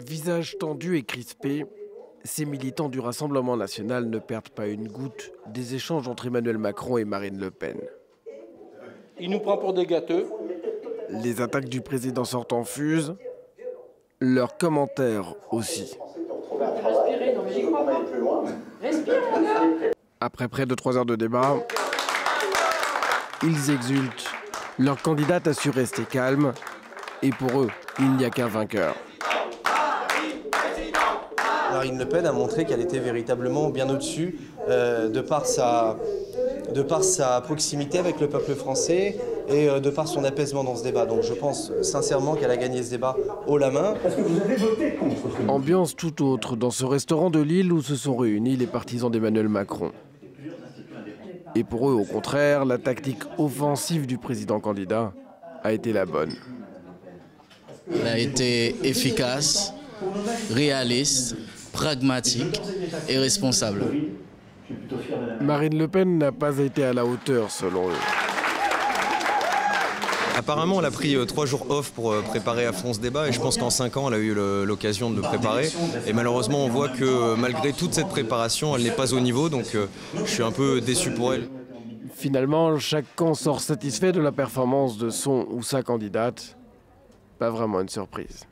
Visage tendu et crispé, ces militants du Rassemblement national ne perdent pas une goutte des échanges entre Emmanuel Macron et Marine Le Pen. Il nous prend pour des gâteux. Les attaques du président sortant fusent, leurs commentaires aussi. Respirez, non mais j'y crois pas. Respire, mon gars. Après près de 3 heures de débat, ils exultent. Leur candidate a su rester calme et pour eux, il n'y a qu'un vainqueur. Marine Le Pen a montré qu'elle était véritablement bien au-dessus de par sa proximité avec le peuple français et de par son apaisement dans ce débat. Donc je pense sincèrement qu'elle a gagné ce débat haut la main. Parce que vous avez voté contre. Ambiance tout autre dans ce restaurant de Lille où se sont réunis les partisans d'Emmanuel Macron. Et pour eux, au contraire, la tactique offensive du président candidat a été la bonne. Elle a été efficace, réaliste, pragmatique et responsable. Marine Le Pen n'a pas été à la hauteur, selon eux. Apparemment, elle a pris 3 jours off pour préparer à fond ce débat et je pense qu'en 5 ans, elle a eu l'occasion de le préparer. Et malheureusement, on voit que malgré toute cette préparation, elle n'est pas au niveau, donc je suis un peu déçu pour elle. Finalement, chaque camp sort satisfait de la performance de son ou sa candidate. Pas vraiment une surprise.